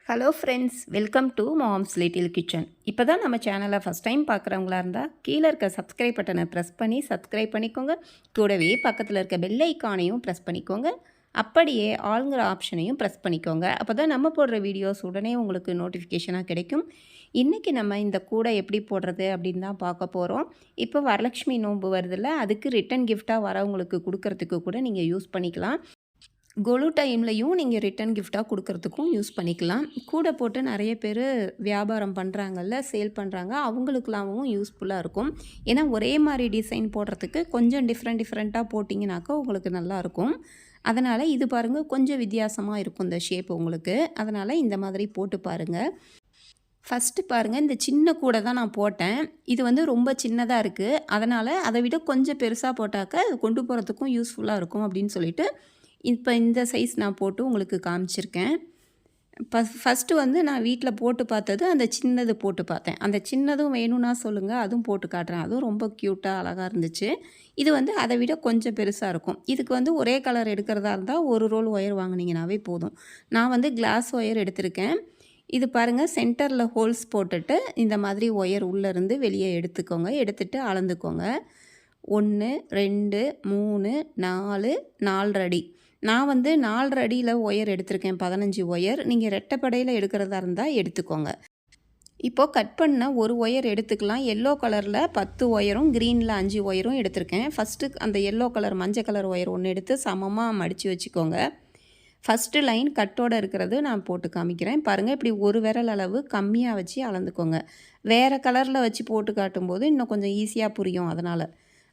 Hello friends, welcome to moms little kitchen. இப்போ தான் நம்ம சேனலை ஃபஸ்ட் டைம் பார்க்குறவங்களா இருந்தால் கீழே இருக்க சப்ஸ்கிரைப் பட்டனை ப்ரெஸ் பண்ணி சப்ஸ்கிரைப் பண்ணிக்கோங்க. கூடவே பக்கத்தில் இருக்க பெல் ஐக்கானையும் ப்ரெஸ் பண்ணிக்கோங்க. அப்படியே ஆளுங்கிற ஆப்ஷனையும் ப்ரெஸ் பண்ணிக்கோங்க. அப்போ தான் நம்ம போடுற வீடியோஸ் உடனே உங்களுக்கு நோட்டிஃபிகேஷனாக கிடைக்கும். இன்றைக்கி நம்ம இந்த கூடை எப்படி போடுறது அப்படின்னு தான் பார்க்க போகிறோம். இப்போ வரலட்சுமி நோன்பு வருதில்ல, அதுக்கு ரிட்டன் கிஃப்டாக வரவங்களுக்கு கொடுக்கறதுக்கு கூட நீங்கள் யூஸ் பண்ணிக்கலாம். கொலு டைம்லையும் நீங்கள் ரிட்டன் கிஃப்டாக கொடுக்கறதுக்கும் யூஸ் பண்ணிக்கலாம். கூட போட்டு நிறைய பேர் வியாபாரம் பண்ணுறாங்கல்ல, சேல் பண்ணுறாங்க, அவங்களுக்குலாமும் யூஸ்ஃபுல்லாக இருக்கும். ஏன்னா ஒரே மாதிரி டிசைன் போடுறதுக்கு கொஞ்சம் டிஃப்ரெண்ட்டாக போட்டிங்கனாக்கா உங்களுக்கு நல்லாயிருக்கும். அதனால் இது பாருங்கள், கொஞ்சம் வித்தியாசமாக இருக்கும் இந்த ஷேப் உங்களுக்கு. அதனால் இந்த மாதிரி போட்டு பாருங்கள். ஃபஸ்ட்டு பாருங்கள், இந்த சின்ன கூடை தான் நான் போட்டேன். இது வந்து ரொம்ப சின்னதாக இருக்குது. அதனால் அதை விட கொஞ்சம் பெருசாக போட்டாக்க கொண்டு போகிறதுக்கும் யூஸ்ஃபுல்லாக இருக்கும் அப்படின்னு சொல்லிட்டு இப்போ இந்த சைஸ் நான் போட்டு உங்களுக்கு காமிச்சிருக்கேன். ஃபஸ்ட்டு வந்து நான் வீட்டில் போட்டு பார்த்தது அந்த சின்னது போட்டு பார்த்தேன். அந்த சின்னதும் வேணும்னா சொல்லுங்கள், அதுவும் போட்டு காட்டுறேன். அதுவும் ரொம்ப க்யூட்டாக அழகாக இருந்துச்சு. இது வந்து அதை விட கொஞ்சம் பெருசாக இருக்கும். இதுக்கு வந்து ஒரே கலர் எடுக்கிறதா இருந்தால் ஒரு ரோல் ஒயர் வாங்கினீங்கனாவே போதும். நான் வந்து கிளாஸ் ஒயர் எடுத்திருக்கேன். இது பாருங்கள், சென்டரில் ஹோல்ஸ் போட்டுட்டு இந்த மாதிரி ஒயர் உள்ளேருந்து வெளியே எடுத்துக்கோங்க. எடுத்துகிட்டு அளந்துக்கோங்க. 1 2 3 4 4 அடி. நான் வந்து 4 அடியில் ஒயர் எடுத்திருக்கேன், 15 ஒயர். நீங்கள் ரெட்டைப்படையில் எடுக்கிறதா இருந்தால் எடுத்துக்கோங்க. இப்போது கட் பண்ண ஒரு ஒயர் எடுத்துக்கலாம். எல்லோ கலரில் 10 ஒயரும் க்ரீனில் 5 ஒயரும் எடுத்திருக்கேன். ஃபஸ்ட்டு அந்த எல்லோ கலர் மஞ்சள் கலர் ஒயர் ஒன்று எடுத்து சமமாக மடித்து வச்சுக்கோங்க. ஃபஸ்ட்டு லைன் கட்டோடு இருக்கிறது நான் போட்டு காமிக்கிறேன் பாருங்கள். இப்படி ஒரு விரல் அளவு கம்மியாக வச்சு அளந்துக்கோங்க. வேறு கலரில் வச்சு போட்டு காட்டும்போது இன்னும் கொஞ்சம் ஈஸியாக புரியும். அதனால்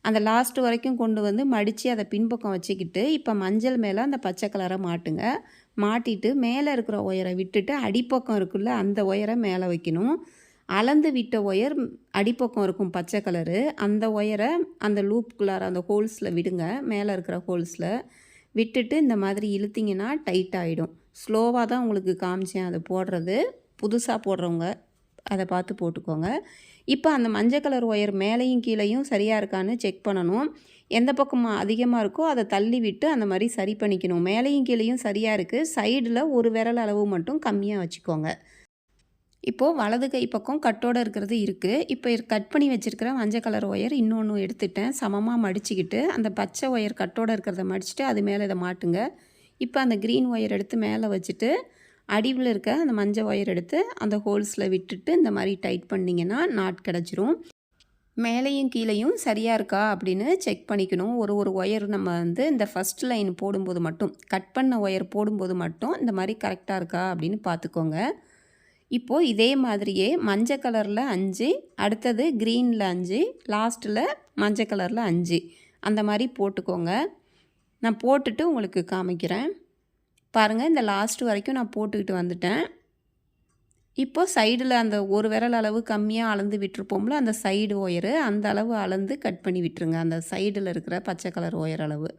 அந்த லாஸ்ட்டு வரைக்கும் கொண்டு வந்து மடித்து அதை பின்பக்கம் வச்சுக்கிட்டு இப்போ மஞ்சள் மேலே அந்த பச்சை கலரை மாட்டுங்க. மாட்டிட்டு மேலே இருக்கிற ஒயரை விட்டுட்டு அடிப்பக்கம் இருக்குல்ல, அந்த ஒயரை மேலே வைக்கணும். அளந்து விட்ட ஒயர் அடிப்பக்கம் இருக்கும் பச்சை கலரு, அந்த ஒயரை அந்த லூப்புக்குள்ளார அந்த ஹோல்ஸில் விடுங்க. மேலே இருக்கிற ஹோல்ஸில் விட்டுட்டு இந்த மாதிரி இழுத்திங்கன்னா டைட் ஆகிடும். ஸ்லோவாக தான் உங்களுக்கு காமிச்சேன் அது போடுறது. புதுசாக போடுறவங்க அதை பார்த்து போட்டுக்கோங்க. இப்போ அந்த மஞ்சள் கலர் ஒயர் மேலேயும் கீழேயும் சரியாக இருக்கான்னு செக் பண்ணணும். எந்த பக்கம் அதிகமாக இருக்கோ அதை தள்ளி விட்டு அந்த மாதிரி சரி பண்ணிக்கணும். மேலேயும் கீழேயும் சரியாக இருக்குது. சைடில் ஒரு விரல் அளவு மட்டும் கம்மியாக வச்சுக்கோங்க. இப்போது வலது கை பக்கம் கட்டோடு இருக்கிறது இருக்குது. இப்போ கட் பண்ணி வச்சுருக்கிற மஞ்சள் கலர் ஒயர் இன்னொன்று எடுத்துட்டேன். சமமாக மடிச்சுக்கிட்டு அந்த பச்சை ஒயர் கட்டோடு இருக்கிறத மடிச்சுட்டு அது மேலே இதை மாட்டுங்க. இப்போ அந்த க்ரீன் ஒயர் எடுத்து மேலே வச்சுட்டு அடிவில் இருக்க அந்த மஞ்சள் ஒயர் எடுத்து அந்த ஹோல்ஸில் விட்டுட்டு இந்த மாதிரி டைட் பண்ணிங்கன்னா நாட் கிடச்சிரும். மேலேயும் கீழேயும் சரியாக இருக்கா அப்படின்னு செக் பண்ணிக்கணும். ஒரு ஒயர் நம்ம வந்து இந்த ஃபஸ்ட் லைன் போடும்போது மட்டும், கட் பண்ண ஒயர் போடும்போது மட்டும் இந்த மாதிரி கரெக்டாக இருக்கா அப்படின்னு பார்த்துக்கோங்க. இப்போது இதே மாதிரியே மஞ்சள் கலரில் 5, அடுத்தது க்ரீனில் 5, லாஸ்ட்டில் மஞ்சள் கலரில் 5 அந்த மாதிரி போட்டுக்கோங்க. நான் போட்டுட்டு உங்களுக்கு காமிக்கிறேன் பாருங்கள். இந்த லாஸ்ட் வரைக்கும் நான் போட்டுக்கிட்டு வந்துட்டேன். இப்போது சைடில் அந்த ஒரு விரல் அளவு கம்மியாக அளந்து விட்டுருப்போம்ல, அந்த சைடு ஒயரு அந்த அளவு அளந்து கட் பண்ணி விட்டுருங்க. அந்த சைடில் இருக்கிற பச்சை கலர் ஒயர் அளவு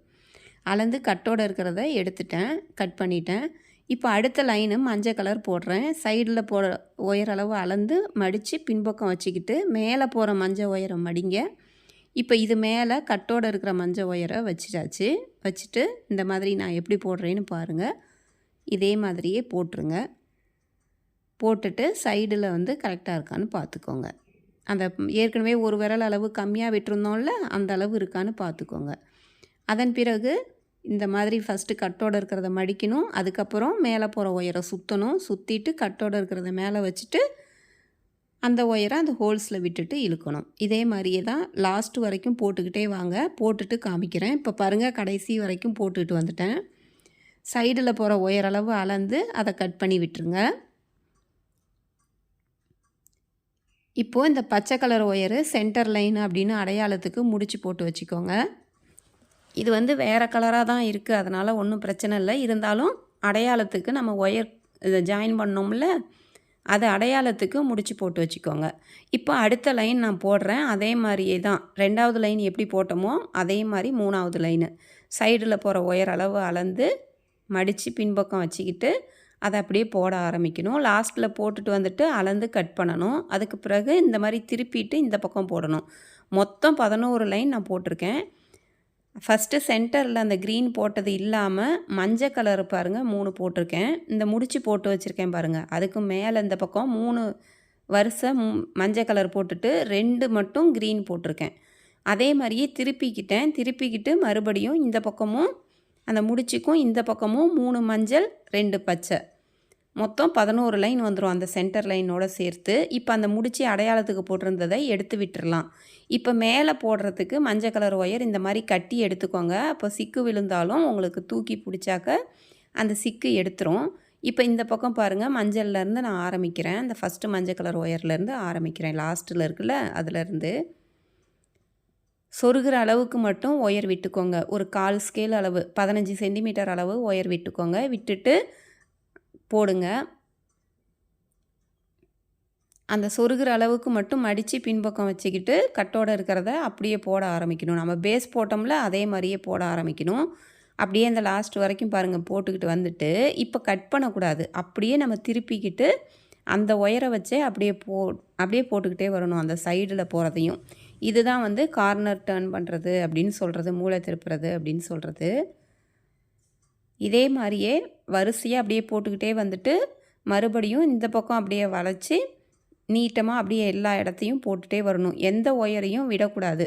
அளந்து கட்டோடு இருக்கிறத எடுத்துட்டேன், கட் பண்ணிட்டேன். இப்போ அடுத்த லைனு மஞ்சள் கலர் போடுறேன். சைடில் போகிற ஒயர் அளவு அளந்து மடித்து பின்பக்கம் வச்சுக்கிட்டு மேலே போகிற மஞ்சள் ஒயரை மடிங்க. இப்போ இது மேலே கட்டோடு இருக்கிற மஞ்சள் ஒயரை வச்சுட்டாச்சு. வச்சுட்டு இந்த மாதிரி நான் எப்படி போடுறேன்னு பாருங்கள். இதே மாதிரியே போட்டுருங்க. போட்டுட்டு சைடில் வந்து கரெக்டாக இருக்கான்னு பார்த்துக்கோங்க. அந்த ஏற்கனவே ஒரு விரல் அளவு கம்மியாக விட்டுருந்தோம்ல, அந்த அளவு இருக்கான்னு பார்த்துக்கோங்க. அதன் பிறகு இந்த மாதிரி ஃபஸ்ட்டு கட்டோடு இருக்கிறத மடிக்கணும். அதுக்கப்புறம் மேலே போகிற ஒயரை சுற்றணும். சுற்றிட்டு கட்டோடு இருக்கிறத மேலே வச்சுட்டு அந்த ஒயரை அந்த ஹோல்ஸில் விட்டுட்டு இழுக்கணும். இதே மாதிரியே தான் லாஸ்ட்டு வரைக்கும் போட்டுக்கிட்டே வாங்க. போட்டுட்டு காமிக்கிறேன். இப்போ பாருங்கள், கடைசி வரைக்கும் போட்டுக்கிட்டு வந்துட்டேன். சைடில் போகிற ஒயர் அளவு அளந்து அதை கட் பண்ணி விட்டுருங்க. இப்போது இந்த பச்சை கலர் ஒயரு சென்டர் லைன் அப்படின்னு அடையாளத்துக்கு முடிச்சு போட்டு வச்சுக்கோங்க. இது வந்து வேறு கலராக தான் இருக்குது, அதனால் ஒன்றும் பிரச்சனை இல்லை. இருந்தாலும் அடையாளத்துக்கு நம்ம ஒயர் இதை ஜாயின் பண்ணோம்ல, அது அடையாளத்துக்கு முடிச்சு போட்டு வச்சுக்கோங்க. இப்போ அடுத்த லைன் நான் போடுறேன். அதே மாதிரியே தான் 2வது லைன் எப்படி போட்டோமோ அதே மாதிரி 3வது லைனு சைடில் போகிற ஒயர் அளவு அளந்து மடித்து பின்பக்கம் வச்சுக்கிட்டு அதை அப்படியே போட ஆரம்பிக்கணும். லாஸ்ட்டில் போட்டுட்டு வந்துட்டு அளந்து கட் பண்ணணும். அதுக்கு பிறகு இந்த மாதிரி திருப்பிட்டு இந்த பக்கம் போடணும். மொத்தம் 11 லைன் நான் போட்டிருக்கேன். ஃபஸ்ட்டு சென்டரில் அந்த க்ரீன் போட்டது இல்லாமல் மஞ்சள் கலர் பாருங்கள் 3 போட்டிருக்கேன். இந்த முடிச்சு போட்டு வச்சுருக்கேன் பாருங்கள். அதுக்கு மேலே இந்த பக்கம் 3 வரிசை மஞ்சள் கலர் போட்டுட்டு 2 மட்டும் க்ரீன் போட்டிருக்கேன். அதே மாதிரியே திருப்பிக்கிட்டு மறுபடியும் இந்த பக்கமும் அந்த முடிச்சுக்கும் இந்த பக்கமும் 3 மஞ்சள் 2 பச்சை, மொத்தம் 11 லைன் வந்துடும் அந்த சென்டர் லைனோட சேர்த்து. இப்போ அந்த முடிச்சு அடையாளத்துக்கு போட்டிருந்ததை எடுத்து விட்டுறலாம். இப்போ மேலே போடுறதுக்கு மஞ்சள் கலர் ஒயர் இந்த மாதிரி கட்டி எடுத்துக்கோங்க. அப்போ சிக்கு விழுந்தாலும் உங்களுக்கு தூக்கி பிடிச்சாக்க அந்த சிக்கு எடுத்துரும். இப்போ இந்த பக்கம் பாருங்கள், மஞ்சள்லேருந்து நான் ஆரம்பிக்கிறேன். அந்த ஃபஸ்ட்டு மஞ்சள் கலர் ஒயர்லேருந்து ஆரம்பிக்கிறேன். லாஸ்ட்டில் இருக்குல்ல அதுலேருந்து சொருகிற அளவுக்கு மட்டும் ஒயர் விட்டுக்கோங்க. ஒரு 1/4 ஸ்கேல் அளவு 15 சென்டிமீட்டர் அளவு ஒயர் விட்டுக்கோங்க. விட்டுட்டு போடுங்க. அந்த சொருகிற அளவுக்கு மட்டும் மடித்து பின்பக்கம் வச்சுக்கிட்டு கட்டோடு இருக்கிறத அப்படியே போட ஆரம்பிக்கணும். நம்ம பேஸ் போட்டோம்ல அதே மாதிரியே போட ஆரம்பிக்கணும். அப்படியே அந்த லாஸ்ட் வரைக்கும் பாருங்கள் போட்டுக்கிட்டு வந்துட்டு இப்போ கட் பண்ணக்கூடாது. அப்படியே நம்ம திருப்பிக்கிட்டு அந்த ஒயரை வச்சே அப்படியே போட்டுக்கிட்டே வரணும் அந்த சைடில் போகிறதையும். இதுதான் வந்து கார்னர் டர்ன் பண்ணுறது அப்படின்னு சொல்கிறது, மூளை திருப்புறது அப்படின்னு சொல்கிறது. இதே மாதிரியே வரிசையாக அப்படியே போட்டுக்கிட்டே வந்துட்டு மறுபடியும் இந்த பக்கம் அப்படியே வளைச்சி நீட்டமாக அப்படியே எல்லா இடத்தையும் போட்டுகிட்டே வரணும். எந்த ஒயரையும் விடக்கூடாது.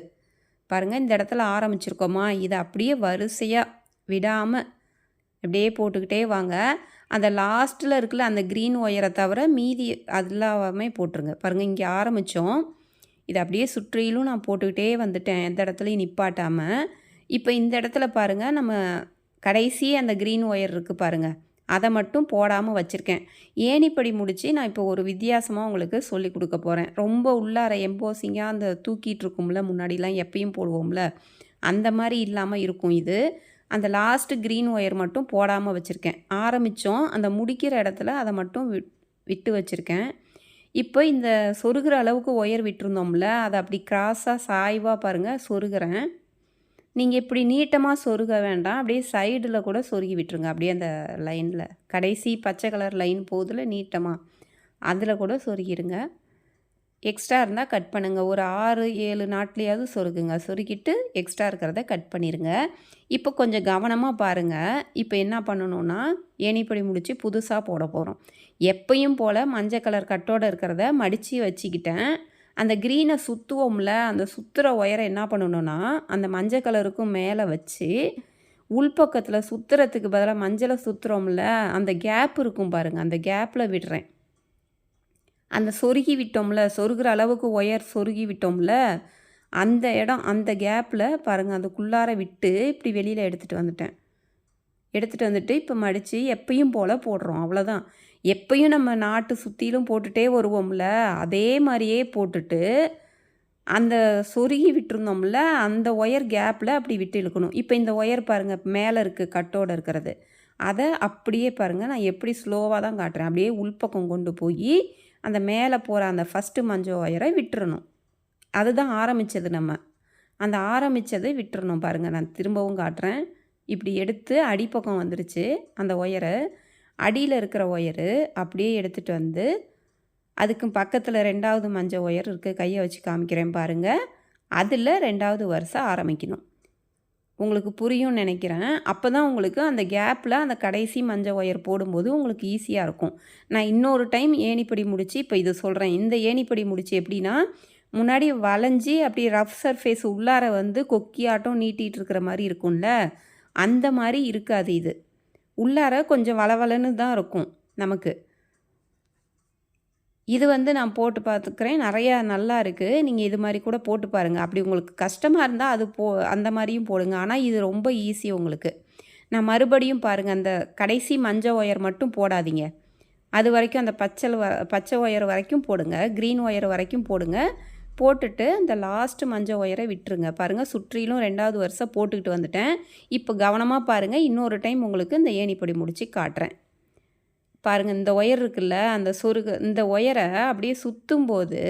பாருங்கள், இந்த இடத்துல ஆரம்பிச்சிருக்கோமா, இதை அப்படியே வரிசையாக விடாமல் அப்படியே போட்டுக்கிட்டே வாங்க. அந்த லாஸ்ட்டில் இருக்குல்ல அந்த க்ரீன் ஒயரை தவிர மீதி எல்லாமே போட்டுருங்க. பாருங்கள், இங்கே ஆரம்பித்தோம், இதை அப்படியே சுற்றிலும் நான் போட்டுக்கிட்டே வந்துட்டேன், எந்த இடத்துலையும் நிப்பாட்டாமல். இப்போ இந்த இடத்துல பாருங்கள், நம்ம கடைசி அந்த க்ரீன் ஒயர் இருக்குது பாருங்கள், அதை மட்டும் போடாமல் வச்சுருக்கேன். ஏணிப்படி முடித்து நான் இப்போ ஒரு வித்தியாசமாக உங்களுக்கு சொல்லி கொடுக்க போகிறேன். ரொம்ப உள்ளார எம்போசிங்காக அந்த தூக்கிட்டு இருக்கும்ல, முன்னாடிலாம் எப்பயும் போடுவோம்ல, அந்த மாதிரி இல்லாமல் இருக்கும் இது. அந்த லாஸ்ட்டு க்ரீன் ஒயர் மட்டும் போடாமல் வச்சுருக்கேன். ஆரம்பித்தோம், அந்த முடிக்கிற இடத்துல அதை மட்டும் விட்டு வச்சுருக்கேன். இப்போ இந்த சொருகிற அளவுக்கு ஒயர் விட்டுருந்தோம்ல, அதை அப்படி கிராஸாக சாய்வாக பாருங்கள் சொருகிறேன். நீங்கள் இப்படி நீட்டமாக சொருக வேண்டாம், அப்படியே சைடில் கூட சொருகி விட்டுருங்க. அப்படியே அந்த லைனில் கடைசி பச்சை கலர் லைன் போதில் நீட்டமாக அதில் கூட சொருகிடுங்க. எக்ஸ்ட்ரா இருந்தால் கட் பண்ணுங்கள். ஒரு 6-7 நாட்லையாவது சொருகுங்க. சொருகிட்டு எக்ஸ்ட்ரா இருக்கிறத கட் பண்ணிடுங்க. இப்போ கொஞ்சம் கவனமாக பாருங்கள். இப்போ என்ன பண்ணணுன்னா, ஏணிப்படி முடித்து புதுசாக போட போகிறோம். எப்பயும் போல் மஞ்சள் கலர் கட்டோடு இருக்கிறத மடித்து வச்சுக்கிட்டேன். அந்த க்ரீனை சுற்றுவோம்ல, அந்த சுற்றுற ஒயரை என்ன பண்ணணுன்னா, அந்த மஞ்சள் கலருக்கும் மேலே வச்சு உள்பக்கத்தில் சுற்றுறதுக்கு பதிலாக மஞ்சளை சுற்றுறோம்ல, அந்த கேப் இருக்கும் பாருங்கள், அந்த கேப்பில் விடுறேன். அந்த சொருகி விட்டோம்ல, சொருகிற அளவுக்கு ஒயர் சொருகி விட்டோம்ல, அந்த இடம் அந்த கேப்பில் பாருங்கள், அதுக்குள்ளார விட்டு இப்படி வெளியில் எடுத்துகிட்டு வந்துட்டு இப்போ மடித்து எப்பயும் போல் போடுறோம். அவ்வளோதான். எப்பயும் நம்ம நாட்டு சுற்றிலும் போட்டுகிட்டே வருவோம்ல, அதே மாதிரியே போட்டுட்டு அந்த சொருகி விட்டுருந்தோம்ல, அந்த ஒயர் கேப்பில் அப்படி விட்டு இழுக்கணும். இப்போ இந்த ஒயர் பாருங்கள் மேலே இருக்குது கட்டோடு இருக்கிறது, அதை அப்படியே பாருங்கள், நான் எப்படி ஸ்லோவாக தான் காட்டுறேன். அப்படியே உள்பக்கம் கொண்டு போய் அந்த மேலே போகிற அந்த ஃபஸ்ட்டு மஞ்சள் ஒயரை விட்டுறணும். அதுதான் ஆரம்பித்தது. நம்ம அந்த ஆரம்பித்ததை விட்டுறணும். பாருங்கள், நான் திரும்பவும் காட்டுறேன். இப்படி எடுத்து அடிப்பக்கம் வந்துருச்சு அந்த ஒயரை. அடியில் இருக்கிற ஒயரு அப்படியே எடுத்துகிட்டு வந்து அதுக்கு பக்கத்தில் 2வது மஞ்சள் ஒயர் இருக்குது, கையை வச்சு காமிக்கிறேன் பாருங்கள், அதில் 2வது வரிசை ஆரம்பிக்கணும். உங்களுக்கு புரியும்னு நினைக்கிறேன். அப்போ தான் உங்களுக்கு அந்த கேப்பில் அந்த கடைசி மஞ்சள் ஒயர் போடும்போது உங்களுக்கு ஈஸியாக இருக்கும். நான் இன்னொரு டைம் ஏணிப்படி முடித்து இப்போ இது சொல்கிறேன். இந்த ஏணிப்படி முடித்து எப்படின்னா, முன்னாடி வளைஞ்சி அப்படி ரஃப் சர்ஃபேஸ் உள்ளார வந்து கொக்கியாட்டம் நீட்டிகிட்டு இருக்கிற மாதிரி இருக்கும்ல, அந்த மாதிரி இருக்காது. இது உள்ளார கொஞ்சம் வளவலன்னு தான் இருக்கும் நமக்கு. இது வந்து நான் போட்டு பார்த்துக்கிறேன், நிறையா நல்லா இருக்குது. நீங்கள் இது மாதிரி கூட போட்டு பாருங்கள். அப்படி உங்களுக்கு கஷ்டமாக இருந்தால் அது அந்த மாதிரியும் போடுங்க. ஆனால் இது ரொம்ப ஈஸி உங்களுக்கு. நான் மறுபடியும் பாருங்கள், அந்த கடைசி மஞ்சள் ஒயர் மட்டும் போடாதீங்க. அது வரைக்கும் அந்த பச்சை ஒயர் வரைக்கும் போடுங்க, க்ரீன் ஒயர் வரைக்கும் போடுங்க. போட்டுட்டு அந்த லாஸ்ட்டு மஞ்சள் ஒயரை விட்டுருங்க. பாருங்கள், சுற்றிலும் 2வது வரிசை போட்டுக்கிட்டு வந்துட்டேன். இப்போ கவனமாக பாருங்கள், இன்னொரு டைம் உங்களுக்கு இந்த ஏணிப்படி முடித்து காட்டுறேன். பாருங்கள், இந்த ஒயர் இருக்குல்ல, அந்த இந்த ஒயரை அப்படியே சுற்றும்போது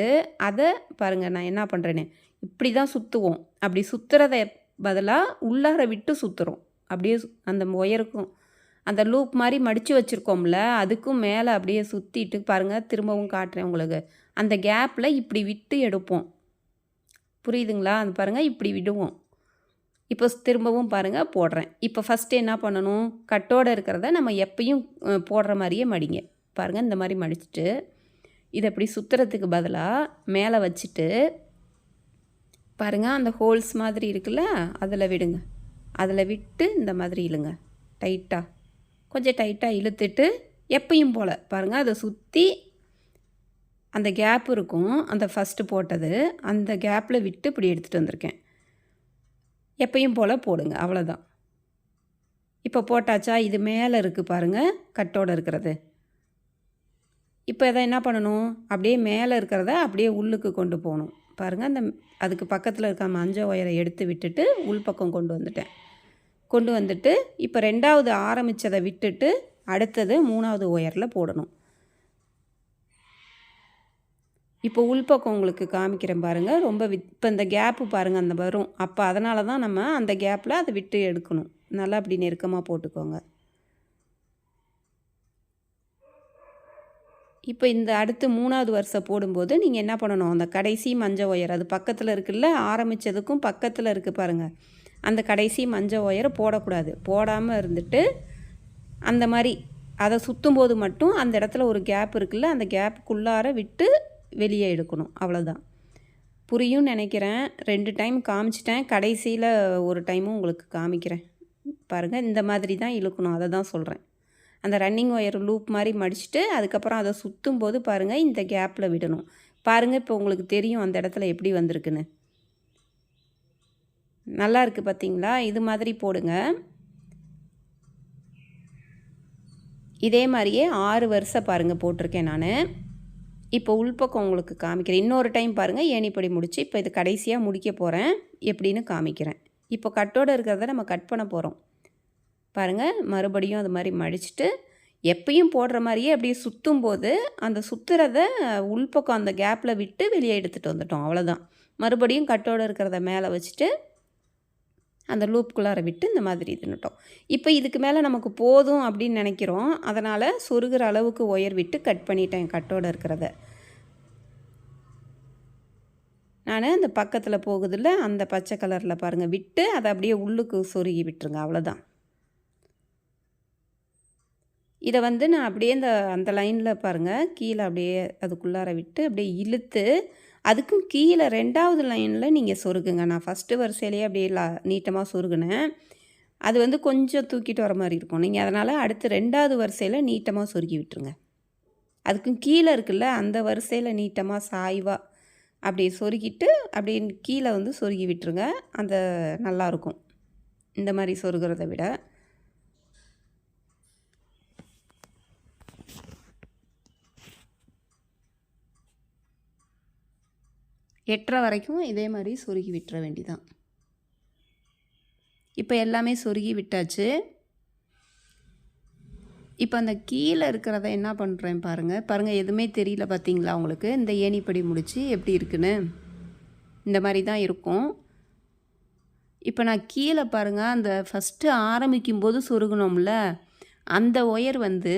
அதை பாருங்கள், நான் என்ன பண்ணுறேன்னு இப்படி தான் சுற்றுவோம். அப்படி சுற்றுறத பதிலாக உள்ளார விட்டு சுற்றுறோம். அப்படியே அந்த ஒயருக்கும் அந்த லூப் மாதிரி மடித்து வச்சுருக்கோம்ல, அதுக்கும் மேலே அப்படியே சுற்றிட்டு பாருங்கள், திரும்பவும் காட்டுறேன் உங்களுக்கு. அந்த கேப்பில் இப்படி விட்டு எடுப்போம். புரியுதுங்களா? அது பாருங்கள், இப்படி விடுவோம். இப்போ திரும்பவும் பாருங்கள் போடுறேன். இப்போ ஃபஸ்ட்டு என்ன பண்ணணும், கட்டோடு இருக்கிறத நம்ம எப்பயும் போடுற மாதிரியே மடிங்க. பாருங்கள் இந்த மாதிரி மடிச்சுட்டு இதை இப்படி சுற்றுறதுக்கு பதிலாக மேலே வச்சுட்டு பாருங்கள் அந்த ஹோல்ஸ் மாதிரி இருக்குல்ல அதில் விடுங்க. அதில் விட்டு இந்த மாதிரி இழுங்க டைட்டாக, கொஞ்சம் டைட்டாக இழுத்துட்டு எப்பயும் போல் பாருங்கள் அதை சுற்றி அந்த கேப் இருக்கும், அந்த ஃபஸ்ட்டு போட்டது அந்த கேப்பில் விட்டு இப்படி எடுத்துகிட்டு வந்திருக்கேன். எப்பயும் போல் போடுங்க, அவ்வளோதான். இப்போ போட்டாச்சா, இது மேலே இருக்குது பாருங்கள் கட்டோடு இருக்கிறது. இப்போ இதை என்ன பண்ணணும், அப்படியே மேலே இருக்கிறத அப்படியே உள்ளுக்கு கொண்டு போகணும். பாருங்கள் அந்த அதுக்கு பக்கத்தில் இருக்க மஞ்சள் ஒயரை எடுத்து விட்டுட்டு உள்பக்கம் கொண்டு வந்துட்டேன். கொண்டு வந்துட்டு இப்போ 2வது ஆரம்பித்ததை விட்டுட்டு அடுத்தது 3வது ஒயரில் போடணும். இப்போ உள்பக்கம் உங்களுக்கு காமிக்கிறேன் பாருங்கள். ரொம்ப இப்போ இந்த கேப்பு பாருங்கள் அந்த வரும், அப்போ அதனால தான் நம்ம அந்த கேப்பில் அதை விட்டு எடுக்கணும். நல்லா அப்படி நெருக்கமாக போட்டுக்கோங்க. இப்போ இந்த அடுத்து 3வது வரிசை போடும்போது நீங்கள் என்ன பண்ணணும், அந்த கடைசி மஞ்சள் ஒயர் அது பக்கத்தில் இருக்குல்ல, ஆரம்பித்ததுக்கும் பக்கத்தில் இருக்குது பாருங்கள், அந்த கடைசி மஞ்சள் ஒயரை போடக்கூடாது. போடாமல் இருந்துட்டு அந்த மாதிரி அதை சுற்றும்போது மட்டும் அந்த இடத்துல ஒரு கேப் இருக்குல்ல, அந்த கேப்புக்குள்ளார விட்டு வெளியே எடுக்கணும். அவ்வளோதான். புரியும் நினைக்கிறேன். 2 டைம் காமிச்சிட்டேன், கடைசியில் ஒரு டைமும் உங்களுக்கு காமிக்கிறேன் பாருங்கள். இந்த மாதிரி தான் இழுக்கணும், அதை தான் சொல்கிறேன். அந்த ரன்னிங் ஒயர் லூப் மாதிரி மடிச்சுட்டு அதுக்கப்புறம் அதை சுற்றும் போது பாருங்கள் இந்த கேப்பில் விடணும். பாருங்கள் இப்போ உங்களுக்கு தெரியும் அந்த இடத்துல எப்படி வந்திருக்குன்னு. நல்லா இருக்குது பார்த்தீங்களா? இது மாதிரி போடுங்க. இதே மாதிரியே 6 வரிசை பாருங்கள் போட்டிருக்கேன் நான். இப்போ உள்பக்கம் உங்களுக்கு காமிக்கிறேன். இன்னொரு டைம் பாருங்கள், ஏணிப்படி முடிச்சு இப்போ இது கடைசியாக முடிக்க போகிறேன், எப்படின்னு காமிக்கிறேன். இப்போ கட்டோடு இருக்கிறத நம்ம கட் பண்ண போகிறோம் பாருங்கள். மறுபடியும் அது மாதிரி மடிச்சுட்டு எப்பயும் போடுற மாதிரியே அப்படியே சுற்றும் போது அந்த சுற்றுறத உள்பக்கம் அந்த கேப்பில் விட்டு வெளியே எடுத்துகிட்டு வந்துட்டோம், அவ்வளோதான். மறுபடியும் கட்டோடு இருக்கிறத மேலே வச்சுட்டு அந்த லூப்புக்குள்ளார விட்டு இந்த மாதிரி இதுன்னுட்டோம். இப்போ இதுக்கு மேலே நமக்கு போதும் அப்படின்னு நினைக்கிறோம், அதனால் சொருகிற அளவுக்கு ஒயர் விட்டு கட் பண்ணிட்டேன் கட்டோடு இருக்கிறத. நான் அந்த பக்கத்தில் போகுதில்ல அந்த பச்சை கலரில் பாருங்கள் விட்டு அதை அப்படியே உள்ளுக்கு சொருகி விட்டுருங்க, அவ்வளோதான். இதை வந்து நான் அப்படியே அந்த லைனில் பாருங்கள் கீழே அப்படியே அதுக்குள்ளார விட்டு அப்படியே இழுத்து அதுக்கும் கீழே 2வது லைனில் நீங்கள் சொருகுங்க. நான் ஃபஸ்ட்டு வரிசையிலேயே அப்படியே நீட்டமாக சொருகுனேன், அது வந்து கொஞ்சம் தூக்கிட்டு வர மாதிரி இருக்கும். நீங்கள் அதனால் அடுத்து 2வது வரிசையில் நீட்டமாக சொருகி விட்டுருங்க. அதுக்கும் கீழே இருக்குல்ல அந்த வரிசையில் நீட்டமாக சாய்வாக அப்படியே சொருகிட்டு அப்படியே கீழே வந்து சொருகி விட்டுருங்க. அந்த நல்லாயிருக்கும் இந்த மாதிரி சொருகிறத விட. எட்டரை வரைக்கும் இதே மாதிரி சொருகி விட்டுற வேண்டிதான். இப்போ எல்லாமே சொருகி விட்டாச்சு. இப்போ அந்த கீழே இருக்கிறத என்ன பண்ணுறேன் பாருங்கள் எதுவுமே தெரியல பார்த்தீங்களா உங்களுக்கு? இந்த ஏணிப்படி முடிச்சு எப்படி இருக்குன்னு இந்த மாதிரி தான் இருக்கும். இப்போ நான் கீழே பாருங்கள் அந்த ஃபஸ்ட்டு ஆரம்பிக்கும்போது சொருகணும்ல அந்த ஒயர் வந்து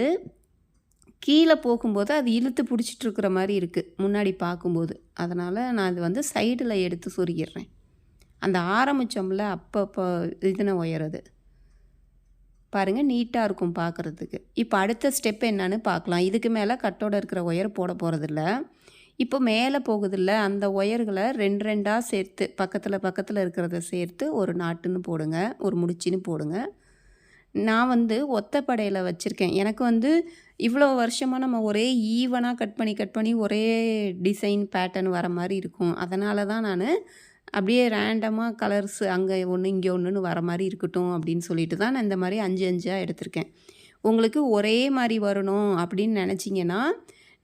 கீழே போகும்போது அது இழுத்து பிடிச்சிட்ருக்கிற மாதிரி இருக்குது முன்னாடி பார்க்கும்போது. அதனால் நான் அது வந்து சைடில் எடுத்து சொருகிடுறேன். அந்த ஆரம்பித்தோம்ல அப்போ இதுன ஒயர் அது பாருங்கள் நீட்டாக இருக்கும் பார்க்குறதுக்கு. இப்போ அடுத்த ஸ்டெப் என்னன்னு பார்க்கலாம். இதுக்கு மேலே கட்டோடு இருக்கிற ஒயர் போட போகிறதில்ல. இப்போ மேலே போகுதில்ல அந்த ஒயர்களை 2 சேர்த்து பக்கத்தில் இருக்கிறத சேர்த்து ஒரு நாட்டுன்னு போடுங்க, ஒரு முடிச்சின்னு போடுங்க. நான் வந்து ஒத்தப்படையில் வச்சுருக்கேன். எனக்கு வந்து இவ்வளோ வருஷமாக நம்ம ஒரே ஈவனாக கட் பண்ணி ஒரே டிசைன் பேட்டர்ன் வர மாதிரி இருக்கும். அதனால தான் நான் அப்படியே ரேண்டமாக கலர்ஸ் அங்கே ஒன்று இங்கே ஒன்றுன்னு வர மாதிரி இருக்கட்டும் அப்படின்னு சொல்லிட்டு தான் நான் இந்த மாதிரி 5 எடுத்திருக்கேன். உங்களுக்கு ஒரே மாதிரி வரணும் அப்படின்னு நினச்சிங்கன்னா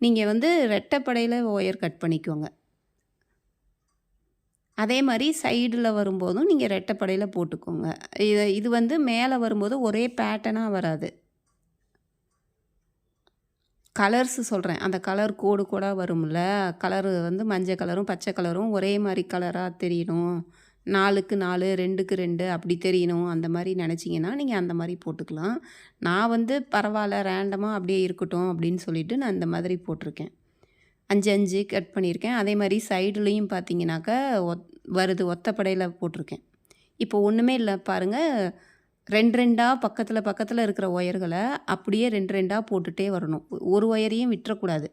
நீங்கள் வந்து ரெட்டைப்படையில் ஒயர் கட் பண்ணிக்கோங்க. அதே மாதிரி சைடில் வரும்போதும் நீங்கள் ரெட்டைப்படையில் போட்டுக்கோங்க. இது வந்து மேலே வரும்போது ஒரே பேட்டர்னாக வராது. கலர்ஸ் சொல்கிறேன், அந்த கலர் கோடாக வரும்ல, கலரு வந்து மஞ்சள் கலரும் பச்சை கலரும் ஒரே மாதிரி கலராக தெரியணும், 4க்கு 4 2க்கு 2 அப்படி தெரியணும் அந்த மாதிரி நினச்சிங்கன்னா நீங்கள் அந்த மாதிரி போட்டுக்கலாம். நான் வந்து பரவாயில்ல ரேண்டமாக அப்படியே இருக்கட்டும் அப்படின்னு சொல்லிட்டு நான் இந்த மாதிரி போட்டிருக்கேன். 5 கட் பண்ணியிருக்கேன். அதே மாதிரி சைடுலேயும் பார்த்தீங்கன்னாக்கா வருது ஒத்தப்படையில் போட்டிருக்கேன். இப்போ ஒன்றுமே இல்லை பாருங்கள், 2 2ஆ பக்கத்தில் இருக்கிற ஒயர்களை அப்படியே 2 2ஆ போட்டுகிட்டே வரணும். ஒரு ஒயரையும் விட்டுறக்கூடாது.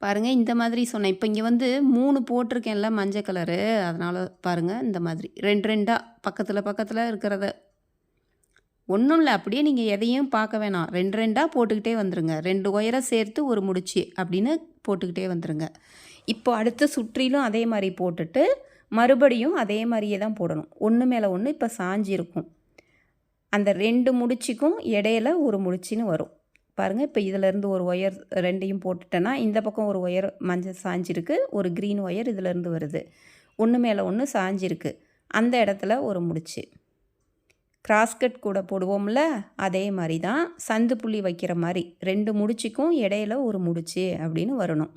பாருங்கள் இந்த மாதிரி சொன்னேன். இப்போ இங்கே வந்து 3 போட்டிருக்கேன்ல மஞ்சள் கலரு, அதனால் பாருங்கள் இந்த மாதிரி 2 2ஆ பக்கத்தில் இருக்கிறத ஒன்றும் இல்லை, அப்படியே நீங்கள் எதையும் பார்க்க வேணாம். 2 2ஆ போட்டுக்கிட்டே வந்துருங்க. 2 ஒயரை சேர்த்து ஒரு முடிச்சு அப்படின்னு போட்டுக்கிட்டே வந்துருங்க. இப்போ அடுத்து சுற்றிலும் அதே மாதிரி போட்டுட்டு மறுபடியும் அதே மாதிரியே தான் போடணும். ஒன்று மேலே ஒன்று இப்போ சாஞ்சிருக்கும். அந்த 2 முடிச்சுக்கும் இடையில ஒரு முடிச்சின்னு வரும் பாருங்கள். இப்போ இதிலேருந்து ஒரு ஒயர் 2ஐயும் போட்டுட்டேன்னா இந்த பக்கம் ஒரு ஒயர் மஞ்சள் சாஞ்சிருக்கு, ஒரு க்ரீன் ஒயர் இதிலேருந்து வருது. ஒன்று மேலே ஒன்று சாஞ்சிருக்கு, அந்த இடத்துல ஒரு முடிச்சு. கிராஸ்கட் கூட போடுவோம்ல, அதே மாதிரி தான் சந்து புள்ளி வைக்கிற மாதிரி 2 முடிச்சுக்கும் இடையில ஒரு முடிச்சு அப்படின்னு வரணும்.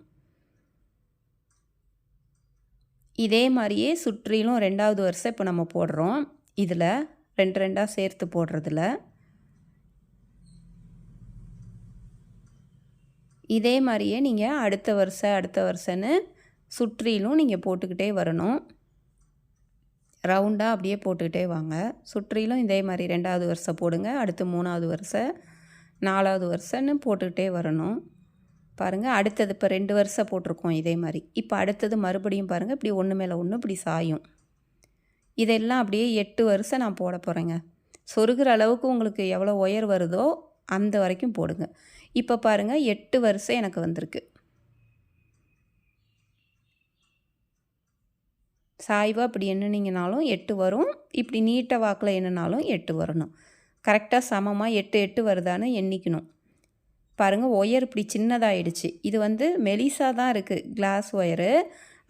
இதே மாதிரியே சுற்றிலும் 2வது வரிசை இப்போ நம்ம போடுறோம். இதில் 2 2ஆ சேர்த்து போடுறதுல இதே மாதிரியே நீங்கள் அடுத்த வரிசைன்னு சுற்றிலும் நீங்கள் போட்டுக்கிட்டே வரணும். ரவுண்டாக அப்படியே போட்டுக்கிட்டே வாங்க. சுற்றிலும் இதே மாதிரி 2வது வரிசை போடுங்க. அடுத்து 3வது வரிசை, 4வது வரிசைன்னு போட்டுக்கிட்டே வரணும். பாருங்கள், அடுத்தது இப்போ 2 வரிசை போட்டிருக்கோம் இதே மாதிரி. இப்போ அடுத்தது மறுபடியும் பாருங்கள், இப்படி ஒன்று மேலே ஒன்று இப்படி சாயும். இதெல்லாம் அப்படியே 8 வரிசை நான் போட போகிறேங்க. சொருகிற அளவுக்கு உங்களுக்கு எவ்வளோ ஒயர் வருதோ அந்த வரைக்கும் போடுங்க. இப்போ பாருங்கள் 8 வரிசை எனக்கு வந்திருக்கு. சாய்வாக இப்படி எண்ணுனீங்கனாலும் 8 வரும், இப்படி நீட்ட வாக்கில் எண்ணுனாலும் 8 வரணும். கரெக்டாக சமமாக 8 8 வருதான்னு எண்ணிக்கணும். பாருங்கள், ஒயர் இப்படி சின்னதாகிடுச்சு. இது வந்து மெலிசாக தான் இருக்குது கிளாஸ் ஒயரு,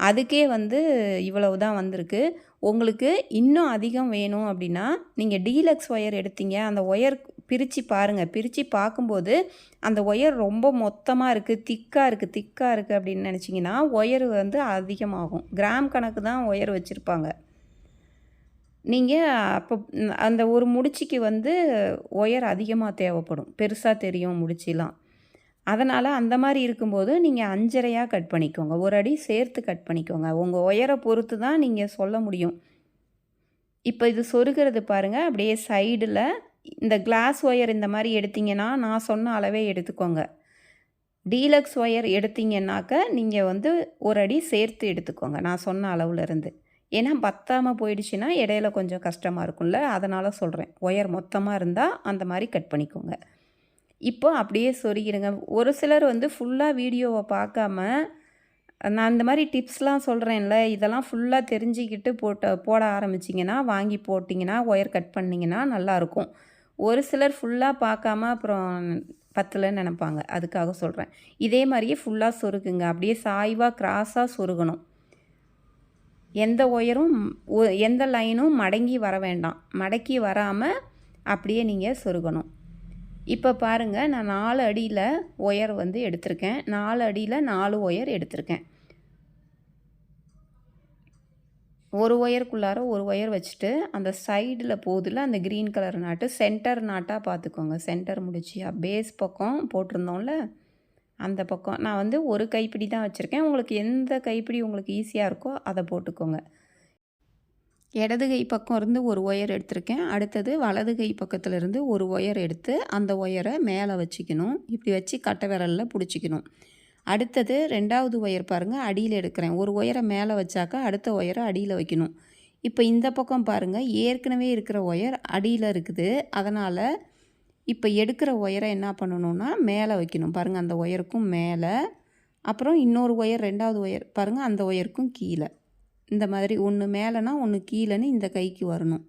அதுக்கே வந்து இவ்வளவு தான் வந்திருக்கு. உங்களுக்கு இன்னும் அதிகம் வேணும் அப்படின்னா நீங்கள் டீலக்ஸ் ஒயர் எடுத்தீங்க, அந்த ஒயர் பிரித்து பாருங்கள். பிரித்து பார்க்கும்போது அந்த ஒயர் ரொம்ப மொத்தமாக இருக்குது, திக்காக இருக்குது அப்படின்னு நினச்சிங்கன்னா ஒயர் வந்து அதிகமாகும். கிராம் கணக்கு தான் ஒயர் வச்சுருப்பாங்க. நீங்கள் அப்போ அந்த ஒரு முடிச்சுக்கு வந்து ஒயர் அதிகமாக தேவைப்படும், பெருசாக தெரியும் முடிச்சிலாம். அதனால் அந்த மாதிரி இருக்கும்போது நீங்கள் 5.5 கட் பண்ணிக்கோங்க. ஒரு அடி சேர்த்து கட் பண்ணிக்கோங்க. உங்கள் ஒயரை பொறுத்து தான் நீங்கள் சொல்ல முடியும். இப்போ இது சொருகிறது பாருங்கள், அப்படியே சைடில் இந்த கிளாஸ் ஒயர் இந்த மாதிரி எடுத்திங்கன்னா நான் சொன்ன அளவே எடுத்துக்கோங்க. டீலக்ஸ் ஒயர் எடுத்திங்கன்னாக்க நீங்கள் வந்து ஒரு அடி சேர்த்து எடுத்துக்கோங்க நான் சொன்ன அளவுலேருந்து. ஏன்னா பத்தாமல் போயிடுச்சுன்னா இடையில கொஞ்சம் கஷ்டமாக இருக்கும்ல, அதனால் சொல்கிறேன். ஒயர் மொத்தமாக இருந்தால் அந்த மாதிரி கட் பண்ணிக்கோங்க. இப்போ அப்படியே சொருகிடுங்க. ஒரு சிலர் வந்து ஃபுல்லாக வீடியோவை பார்க்காம, நான் இந்த மாதிரி டிப்ஸ்லாம் சொல்கிறேன்ல, இதெல்லாம் ஃபுல்லாக தெரிஞ்சுக்கிட்டு போட ஆரம்பிச்சிங்கன்னா, வாங்கி போட்டிங்கன்னா, ஒயர் கட் பண்ணிங்கன்னா நல்லாயிருக்கும். ஒரு சிலர் ஃபுல்லாக பார்க்காம அப்புறம் பத்தலைன்னு நினப்பாங்க, அதுக்காக சொல்கிறேன். இதே மாதிரியே ஃபுல்லாக சொருகுங்க. அப்படியே சாய்வாக கிராஸாக சொருகணும். எந்த ஒயரும் எந்த லைனும் மடங்கி வர வேண்டாம். மடக்கி வராமல் அப்படியே நீங்கள் சொருகணும். இப்போ பாருங்கள், நான் 4 அடியில் ஒயர் வந்து எடுத்திருக்கேன். 4 அடியில் 4 ஒயர் எடுத்திருக்கேன். ஒரு ஒயருக்குள்ளார ஒரு ஒயர் வச்சுட்டு அந்த சைடில் போதில் அந்த க்ரீன் கலர் நாட்டு சென்டர் நாட்டாக பார்த்துக்கோங்க. சென்டர் முடிச்சியா பேஸ் பக்கம் போட்டிருந்தோம்ல, அந்த பக்கம் நான் வந்து ஒரு கைப்பிடி தான் வச்சுருக்கேன். உங்களுக்கு எந்த கைப்பிடி உங்களுக்கு ஈஸியாக இருக்கோ அதை போட்டுக்கோங்க. இடது கை பக்கம் இருந்து ஒரு ஒயர் எடுத்திருக்கேன். அடுத்தது வலது கை பக்கத்துலேருந்து ஒரு ஒயர் எடுத்து அந்த ஒயரை மேலே வச்சுக்கணும். இப்படி வச்சு கட்டை விரலில் பிடிச்சிக்கணும். அடுத்தது 2வது ஒயர் பாருங்கள், அடியில் எடுக்கிறேன். ஒரு ஒயரை மேலே வச்சாக்கா அடுத்த ஒயரை அடியில் வைக்கணும். இப்போ இந்த பக்கம் பாருங்கள், ஏற்கனவே இருக்கிற ஒயர் அடியில் இருக்குது. அதனால் இப்போ எடுக்கிற ஒயரை என்ன பண்ணணுன்னா மேலே வைக்கணும். பாருங்கள், அந்த ஒயருக்கும் மேலே, அப்புறம் இன்னொரு ஒயர் 2வது ஒயர் பாருங்கள், அந்த ஒயருக்கும் கீழே. இந்த மாதிரி ஒன்று மேலேனா ஒன்று கீழேன்னு இந்த கைக்கு வரணும்.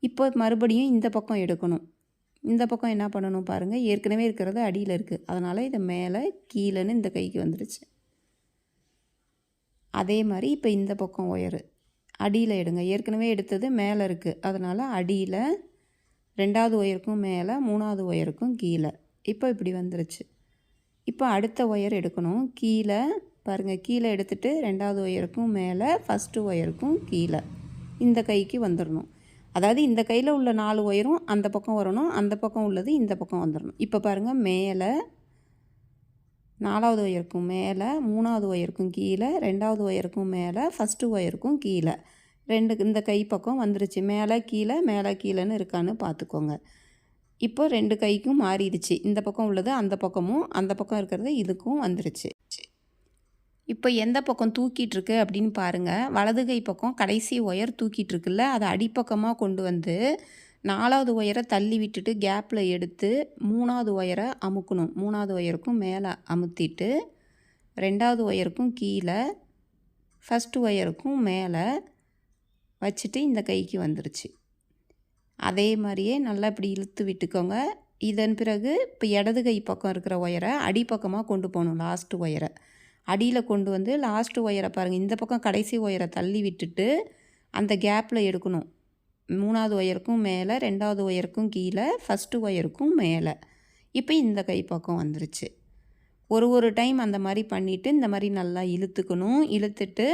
இப்போ மறுபடியும் இந்த பக்கம் எடுக்கணும். இந்த பக்கம் என்ன பண்ணணும் பாருங்கள், ஏற்கனவே இருக்கிறது அடியில் இருக்குது. அதனால் இதை மேலே கீழேன்னு இந்த கைக்கு வந்துடுச்சு. அதே மாதிரி இப்போ இந்த பக்கம் ஒயரு அடியில் எடுங்க. ஏற்கனவே எடுத்தது மேலே இருக்குது, அதனால் அடியில் 2வது ஒயருக்கும் மேலே, 3வது ஒயருக்கும் கீழே. இப்போ இப்படி வந்துருச்சு. இப்போ அடுத்த ஒயர் எடுக்கணும். கீழே பாருங்கள், கீழே எடுத்துகிட்டு 2வது ஒயருக்கும் மேலே, ஃபஸ்ட்டு ஒயருக்கும் கீழே இந்த கைக்கு வந்துடணும். அதாவது இந்த கையில் உள்ள 4 ஒயரும் அந்த பக்கம் வரணும், அந்த பக்கம் உள்ளது இந்த பக்கம் வந்துடணும். இப்போ பாருங்கள், மேலே 4வது ஒயருக்கும் மேலே, 3வது ஒயருக்கும் கீழே, 2வது ஒயருக்கும் மேலே, ஃபஸ்ட்டு ஒயருக்கும் கீழே 2 இந்த கை பக்கம் வந்துருச்சு. மேலே கீழேன்னு இருக்கான்னு பார்த்துக்கோங்க. இப்போ 2 கைக்கும் மாறிடுச்சு. இந்த பக்கம் உள்ளது அந்த பக்கமும், அந்த பக்கம் இருக்கிறது இதுக்கும் வந்துருச்சு. இப்போ எந்த பக்கம் தூக்கிட்டுருக்கு அப்படின்னு பாருங்கள். வலது கை பக்கம் கடைசி ஒயர் தூக்கிட்டுருக்குல்ல, அதை அடிப்பக்கமாக கொண்டு வந்து 4வது ஒயரை தள்ளி விட்டுட்டு கேப்பில் எடுத்து 3வது ஒயரை அமுக்கணும். 3வது ஒயருக்கும் மேலே அமுத்திட்டு 2வது ஒயருக்கும் கீழே, ஃபஸ்ட்டு ஒயருக்கும் மேலே வச்சுட்டு இந்த கைக்கு வந்துருச்சு. அதே மாதிரியே நல்லா இப்படி இழுத்து விட்டுக்கோங்க. இதன் பிறகு இப்போ இடது கை பக்கம் இருக்கிற ஒயரை அடிப்பக்கமாக கொண்டு போகணும். லாஸ்ட்டு ஒயரை அடியில் கொண்டு வந்து லாஸ்ட்டு ஒயரை பாருங்கள், இந்த பக்கம் கடைசி ஒயரை தள்ளி விட்டுட்டு அந்த கேப்பில் எடுக்கணும். 3வது ஒயருக்கும் மேலே, 2வது ஒயருக்கும் கீழே, ஃபஸ்ட்டு ஒயருக்கும் மேலே. இப்போ இந்த கை பக்கம் வந்துருச்சு. ஒரு டைம் அந்த மாதிரி பண்ணிவிட்டு இந்த மாதிரி நல்லா இழுத்துக்கணும். இழுத்துட்டு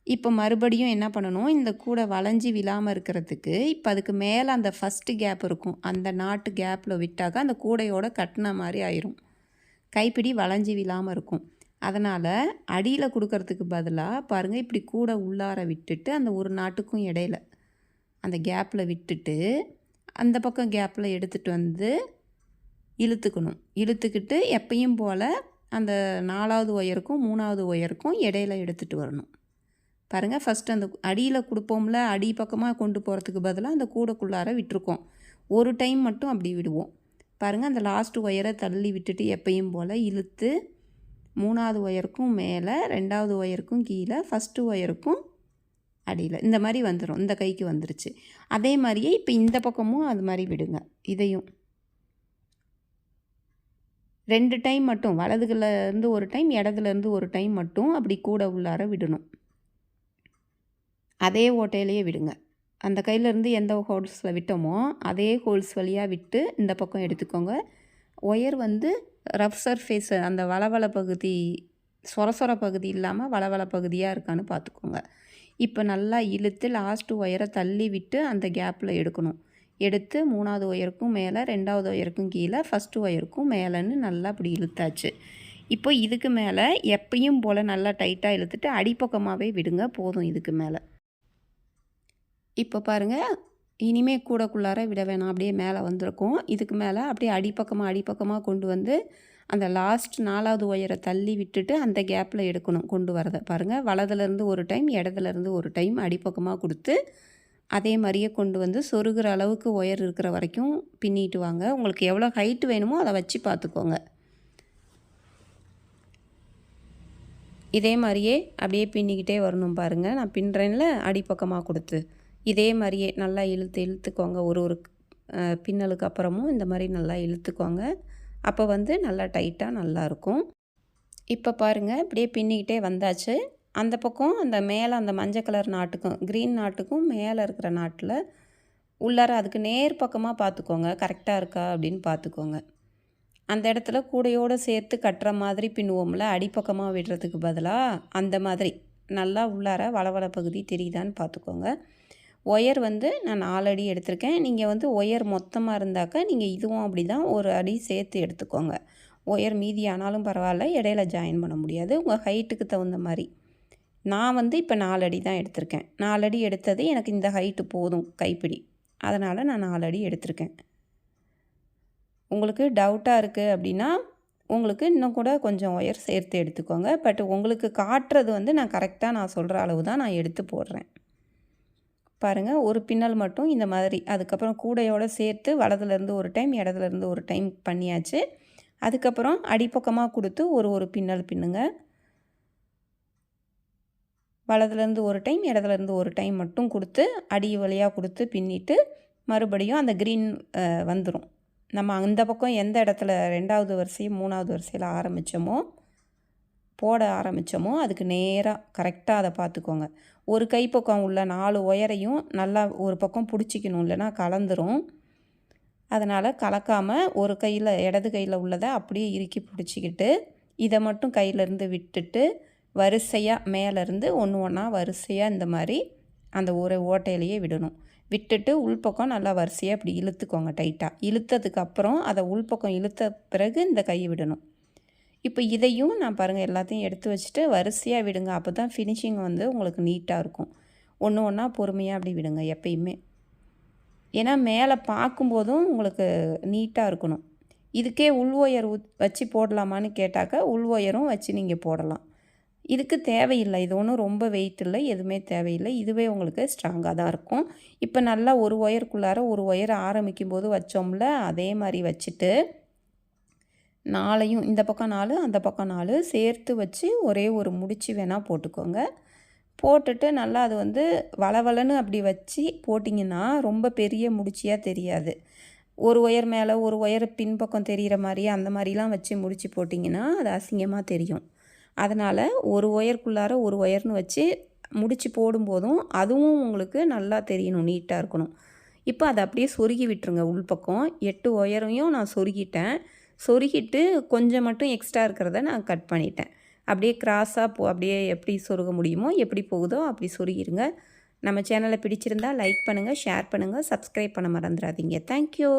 இப்போ மறுபடியும் என்ன பண்ணணும், இந்த கூடை வளைஞ்சி விழாமல் இருக்கிறதுக்கு இப்போ அதுக்கு மேலே அந்த ஃபஸ்ட்டு கேப் இருக்கும், அந்த நாட்டு கேப்பில் விட்டாக்கா அந்த கூடையோட கட்டின மாதிரி ஆயிரும். கைப்பிடி வளைஞ்சி விழாமல் இருக்கும். அதனால் அடியில் கொடுக்கறதுக்கு பதிலாக பாருங்கள், இப்படி கூடை உள்ளார விட்டுட்டு அந்த ஒரு நாட்டுக்கும் இடையில அந்த கேப்பில் விட்டுட்டு அந்த பக்கம் கேப்பில் எடுத்துகிட்டு வந்து இழுத்துக்கணும். இழுத்துக்கிட்டு எப்பயும் போல் அந்த 4வது ஒயருக்கும் 3வது ஒயருக்கும் இடையில எடுத்துகிட்டு வரணும். பாருங்கள், ஃபஸ்ட்டு அந்த அடியில் கொடுப்போம்ல, அடி பக்கமாக கொண்டு போகிறதுக்கு பதிலாக அந்த கூடைக்குள்ளார விட்டுருக்கோம். ஒரு டைம் மட்டும் அப்படி விடுவோம். பாருங்கள், அந்த லாஸ்ட்டு ஒயரை தள்ளி விட்டுட்டு எப்பயும் போல் இழுத்து 3வது ஒயருக்கும் மேலே, 2வது ஒயருக்கும் கீழே, ஃபஸ்ட்டு ஒயருக்கும் அடியில் இந்த மாதிரி வந்துடும். இந்த கைக்கு வந்துருச்சு. அதே மாதிரியே இப்போ இந்த பக்கமும் அது மாதிரி விடுங்க. இதையும் 2 டைம் மட்டும், வலதுலேருந்து ஒரு டைம், இடதுலேருந்து ஒரு டைம் மட்டும் அப்படி கூடை உள்ளார விடணும். அதே ஓட்டையிலேயே விடுங்க. அந்த கையிலேருந்து எந்த ஹோல்ஸில் விட்டோமோ அதே ஹோல்ஸ் வழியாக விட்டு இந்த பக்கம் எடுத்துக்கோங்க. ஒயர் வந்து ரஃப் சர்ஃபேஸ், அந்த வளவள பகுதி, சொர பகுதி இல்லாமல் வளவள பகுதியாக இருக்கான்னு பார்த்துக்கோங்க. இப்போ நல்லா இழுத்து லாஸ்ட்டு ஒயரை தள்ளி விட்டு அந்த கேப்பில் எடுக்கணும். எடுத்து 3வது ஒயருக்கும் மேலே, 2வது ஒயருக்கும் கீழே, ஃபஸ்ட்டு ஒயருக்கும் மேலேன்னு நல்லா அப்படி இழுத்தாச்சு. இப்போ இதுக்கு மேலே எப்பயும் போல் நல்லா டைட்டாக இழுத்துட்டு அடிப்பக்கமாகவே விடுங்க, போதும். இதுக்கு மேலே இப்போ பாருங்கள், இனிமேல் கூடைக்குள்ளார விட வேணாம், அப்படியே மேலே வந்திருக்கும். இதுக்கு மேலே அப்படியே அடிப்பக்கமாக கொண்டு வந்து அந்த லாஸ்ட் 4வது ஒயரை தள்ளி விட்டுட்டு அந்த கேப்பில் எடுக்கணும். கொண்டு வரதை பாருங்கள், வலதுலேருந்து ஒரு டைம், இடதுலேருந்து ஒரு டைம் அடிப்பக்கமாக கொடுத்து அதே மாதிரியே கொண்டு வந்து சொருகிற அளவுக்கு ஒயர் இருக்கிற வரைக்கும் பின்னிட்டு வாங்க. உங்களுக்கு எவ்வளோ ஹைட்டு வேணுமோ அதை வச்சு பார்த்துக்கோங்க. இதே மாதிரியே அப்படியே பின்னிக்கிட்டே வரணும். பாருங்கள், நான் பின்னுறேன்ல அடிப்பக்கமாக கொடுத்து, இதே மாதிரியே நல்லா இழுத்துக்கோங்க. ஒரு பின்னலுக்கு அப்புறமும் இந்த மாதிரி நல்லா இழுத்துக்கோங்க. அப்போ வந்து நல்லா டைட்டாக நல்லாயிருக்கும். இப்போ பாருங்கள், இப்படியே பின்னிக்கிட்டே வந்தாச்சு. அந்த பக்கம் அந்த மேலே அந்த மஞ்சள் கலர் நாட்டுக்கும் க்ரீன் நாட்டுக்கும் மேலே இருக்கிற நாட்டில் உள்ளார அதுக்கு நேர் பக்கமாக பார்த்துக்கோங்க, கரெக்டாக இருக்கா அப்படின்னு பார்த்துக்கோங்க. அந்த இடத்துல கூடையோடு சேர்த்து கட்டுற மாதிரி பின்னுவோம்ல, அடிப்பக்கமாக விடுறதுக்கு பதிலாக அந்த மாதிரி நல்லா உள்ளார வளவள பகுதி தெரியுதான்னு பார்த்துக்கோங்க. ஒயர் வந்து நான் 4 அடி எடுத்திருக்கேன். நீங்கள் வந்து ஒயர் மொத்தமாக இருந்தாக்கா நீங்கள் இதுவும் அப்படி தான் ஒரு அடி சேர்த்து எடுத்துக்கோங்க. ஒயர் மீதி ஆனாலும் பரவாயில்ல, இடையில ஜாயின் பண்ண முடியாது, உங்கள் ஹைட்டுக்கு தகுந்த மாதிரி. நான் வந்து இப்போ 4 அடி தான் எடுத்திருக்கேன். 4 அடி எடுத்தது எனக்கு இந்த ஹைட்டு போதும் கைப்பிடி, அதனால் நான் 4 அடி எடுத்திருக்கேன். உங்களுக்கு டவுட்டாக இருக்குது அப்படின்னா உங்களுக்கு இன்னும் கூட கொஞ்சம் ஒயர் சேர்த்து எடுத்துக்கோங்க. பட் உங்களுக்கு காட்டுறது வந்து நான் கரெக்டாக நான் சொல்கிற அளவு தான் நான் எடுத்து போடுறேன். பாருங்கள், ஒரு பின்னல் மட்டும் இந்த மாதிரி, அதுக்கப்புறம் கூடையோடு சேர்த்து வலதுலேருந்து ஒரு டைம், இடதுலேருந்து ஒரு டைம் பண்ணியாச்சு. அதுக்கப்புறம் அடிப்பக்கமாக கொடுத்து ஒரு பின்னல் பின்னுங்க. வலதுலேருந்து ஒரு டைம், இடதுலேருந்து ஒரு டைம் மட்டும் கொடுத்து அடி வழியாக கொடுத்து பின்னிட்டு மறுபடியும் அந்த க்ரீன் வந்துடும். நம்ம அந்த பக்கம் எந்த இடத்துல 2வது வரிசையும் 3வது வரிசையில் போட ஆரம்பித்தோமோ அதுக்கு நேராக கரெக்டாக அதை பார்த்துக்கோங்க. ஒரு கை பக்கம் உள்ள 4 ஒயரையும் நல்லா ஒரு பக்கம் பிடிச்சிக்கணும், இல்லைன்னா கலந்துரும். அதனால் கலக்காமல் ஒரு கையில், இடது கையில் உள்ளதை அப்படியே இறுக்கி பிடிச்சிக்கிட்டு இதை மட்டும் கையிலேருந்து விட்டுட்டு வரிசையாக மேலேருந்து ஒன்றா வரிசையாக இந்த மாதிரி அந்த ஒரு ஓட்டையிலையே விடணும். விட்டுட்டு உள்பக்கம் நல்லா வரிசையாக இப்படி இழுத்துக்கோங்க டைட்டாக. இழுத்ததுக்கப்புறம் அதை உள்பக்கம் இழுத்த பிறகு இந்த கையை விடணும். இப்போ இதையும் நான் பாருங்கள் எல்லாத்தையும் எடுத்து வச்சுட்டு வரிசையாக விடுங்க. அப்போ தான் ஃபினிஷிங் வந்து உங்களுக்கு நீட்டாக இருக்கும். ஒன்று ஒன்றா பொறுமையாக அப்படி விடுங்க எப்பயுமே. ஏன்னா மேலே பார்க்கும்போதும் உங்களுக்கு நீட்டாக இருக்கணும். இதுக்கே உள் ஒயர் வச்சு போடலாமான்னு கேட்டாக்கா உள் ஒயரும் வச்சு நீங்கள் போடலாம். இதுக்கு தேவையில்லை. இது ஒன்றும் ரொம்ப வெயிட் இல்லை, எதுவுமே தேவையில்லை. இதுவே உங்களுக்கு ஸ்ட்ராங்காக தான் இருக்கும். இப்போ நல்லா ஒரு ஒயருக்குள்ளார ஒரு ஒயர் ஆரம்பிக்கும் போது வச்சோம்ல, அதே மாதிரி வச்சுட்டு 4யும் இந்த பக்கம் 4 அந்த பக்கம் 4 சேர்த்து வச்சு ஒரே ஒரு முடிச்சு வேணால் போட்டுக்கோங்க. போட்டுட்டு நல்லா அது வந்து வளவளன்னு அப்படி வச்சு போட்டிங்கன்னா ரொம்ப பெரிய முடிச்சியாக தெரியாது. ஒரு ஒயர் மேலே ஒரு ஒயர் பின்பக்கம் தெரிகிற மாதிரி அந்த மாதிரிலாம் வச்சு முடிச்சு போட்டிங்கன்னா அது அசிங்கமாக தெரியும். அதனால் ஒரு ஒயருக்குள்ளார ஒரு ஒயர்னு வச்சு முடிச்சு போடும்போதும் அதுவும் உங்களுக்கு நல்லா தெரியணும், நீட்டாக இருக்கணும். இப்போ அதை அப்படியே சொருகி விட்டுருங்க. உள்பக்கம் 8 ஒயரையும் நான் சொருகிட்டேன். சொருகிட்டு கொஞ்சம் மட்டும் எக்ஸ்ட்ரா இருக்கிறத நான் கட் பண்ணிட்டேன். அப்படியே கிராஸாக அப்படியே எப்படி சொருக முடியுமோ எப்படி போகுதோ அப்படி சொருகிருங்க. நம்ம சேனலை பிடிச்சிருந்தால் லைக் பண்ணுங்கள், ஷேர் பண்ணுங்கள், சப்ஸ்கிரைப் பண்ண மறந்துடாதீங்க. தேங்க்யூ.